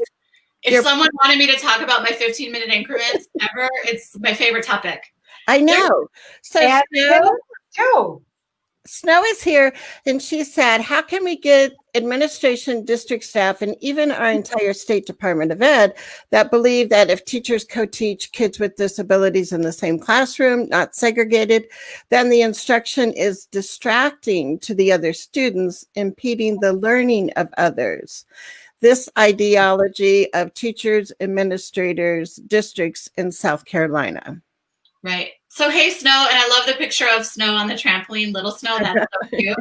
If someone wanted me to talk about my 15-minute increments ever, it's my favorite topic. I know. So Snow is here, and she said, how can we get administration, district staff, and even our entire State Department of Ed that believe that if teachers co-teach kids with disabilities in the same classroom, not segregated, then the instruction is distracting to the other students, impeding the learning of others? This ideology of teachers, administrators, districts in South Carolina. Right. So, hey, Snow, and I love the picture of Snow on the trampoline, little Snow. That's so cute.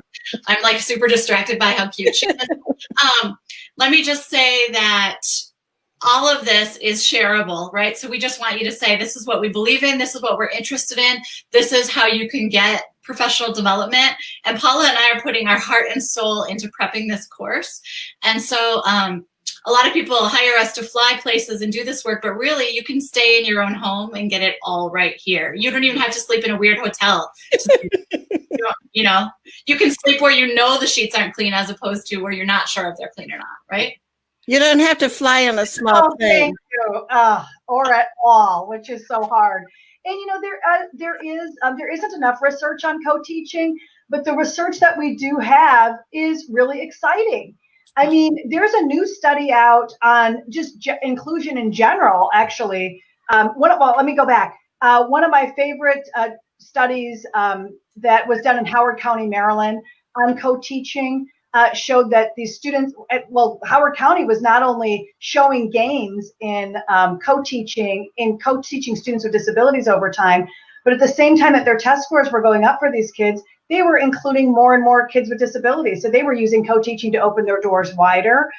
I'm like super distracted by how cute she is. Let me just say that all of this is shareable, right? So we just want you to say, this is what we believe in. This is what we're interested in. This is how you can get professional development. And Paula and I are putting our heart and soul into prepping this course. And so, a lot of people hire us to fly places and do this work, but really you can stay in your own home and get it all right here. You don't even have to sleep in a weird hotel. You can sleep where you know the sheets aren't clean as opposed to where you're not sure if they're clean or not, right? You don't have to fly on a small plane. Thank you. Or at all, which is so hard. And there isn't enough research on co-teaching, but the research that we do have is really exciting. I mean, there's a new study out on just inclusion in general, actually. Let me go back. One of my favorite studies that was done in Howard County, Maryland on co-teaching showed that these students, well, Howard County was not only showing gains in co-teaching students with disabilities over time, but at the same time that their test scores were going up for these kids, they were including more and more kids with disabilities. So they were using co-teaching to open their doors wider.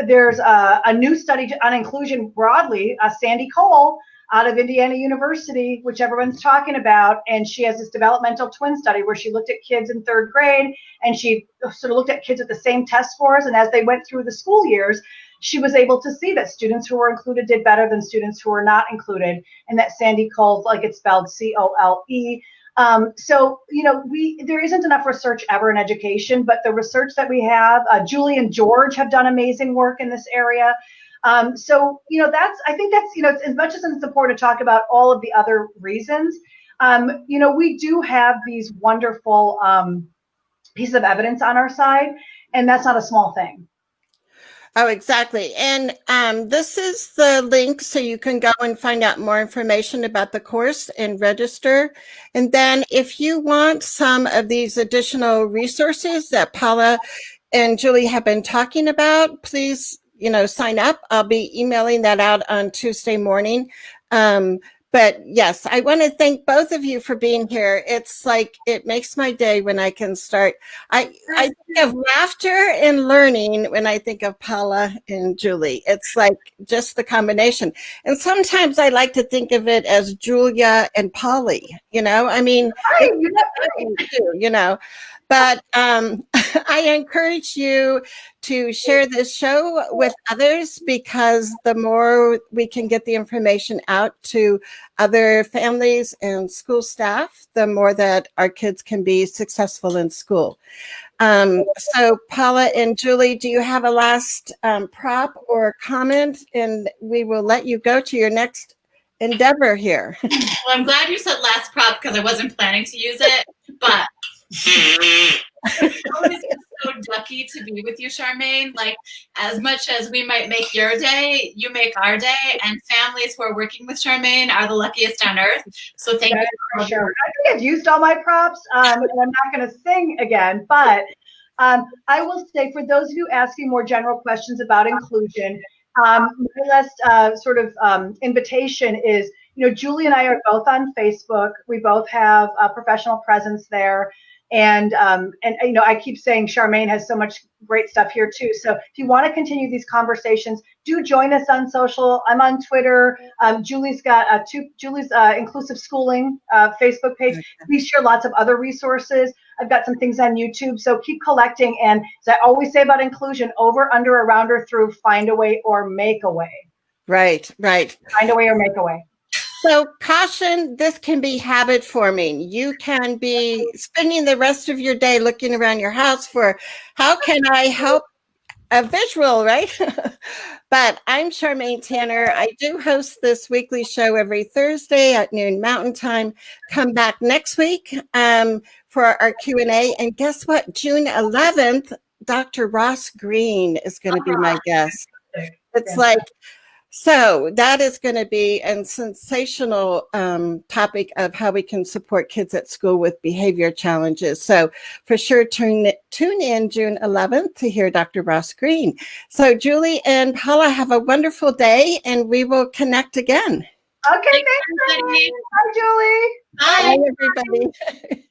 There's a new study on inclusion broadly, Sandy Cole out of Indiana University, which everyone's talking about, and she has this developmental twin study where she looked at kids in 3rd grade, and she sort of looked at kids with the same test scores, and as they went through the school years, she was able to see that students who were included did better than students who were not included, and that Sandy Cole, like it's spelled C-O-L-E. So, you know, there isn't enough research ever in education, but the research that we have, Julie and George have done amazing work in this area. So, you know, I think that's, you know, as much as it's important to talk about all of the other reasons, you know, we do have these wonderful pieces of evidence on our side, and that's not a small thing. Oh, exactly. And this is the link so you can go and find out more information about the course and register. And then if you want some of these additional resources that Paula and Julie have been talking about, please, you know, sign up. I'll be emailing that out on Tuesday morning. But yes, I want to thank both of you for being here. It's like, it makes my day when I can start. I think of laughter and learning when I think of Paula and Julie. It's like just the combination. And sometimes I like to think of it as Julia and Polly, you know, I mean, you know, but I encourage you to share this show with others, because the more we can get the information out to other families and school staff, the more that our kids can be successful in school. So Paula and Julie, do you have a last prop or comment? And we will let you go to your next endeavor here. Well, I'm glad you said last prop because I wasn't planning to use it, but it's always so lucky to be with you, Charmaine. Like, as much as we might make your day, you make our day, and families who are working with Charmaine are the luckiest on earth. So thank you. For sure. I think I've used all my props, and I'm not going to sing again, but I will say, for those of you asking more general questions about inclusion, my last sort of invitation is, you know, Julie and I are both on Facebook. We both have a professional presence there. And you know, I keep saying Charmaine has so much great stuff here too. So if you want to continue these conversations, do join us on social. I'm on Twitter. Julie's got Julie's Inclusive Schooling Facebook page. We share lots of other resources. I've got some things on YouTube. So keep collecting. And as I always say about inclusion, over, under, around, or through, find a way or make a way. Right, right. Find a way or make a way. So caution, this can be habit forming. You can be spending the rest of your day looking around your house for how can I help a visual, right? But I'm Charmaine Tanner. I do host this weekly show every Thursday at noon Mountain Time. Come back next week for our Q&A. And guess what? June 11th, Dr. Ross Green is going to be my guest. It's like, so that is going to be a sensational topic of how we can support kids at school with behavior challenges. So for sure, tune in June 11th to hear Dr. Ross Green. So Julie and Paula, have a wonderful day, and we will connect again. Okay, thanks, everybody. Bye, Julie. Bye, everybody.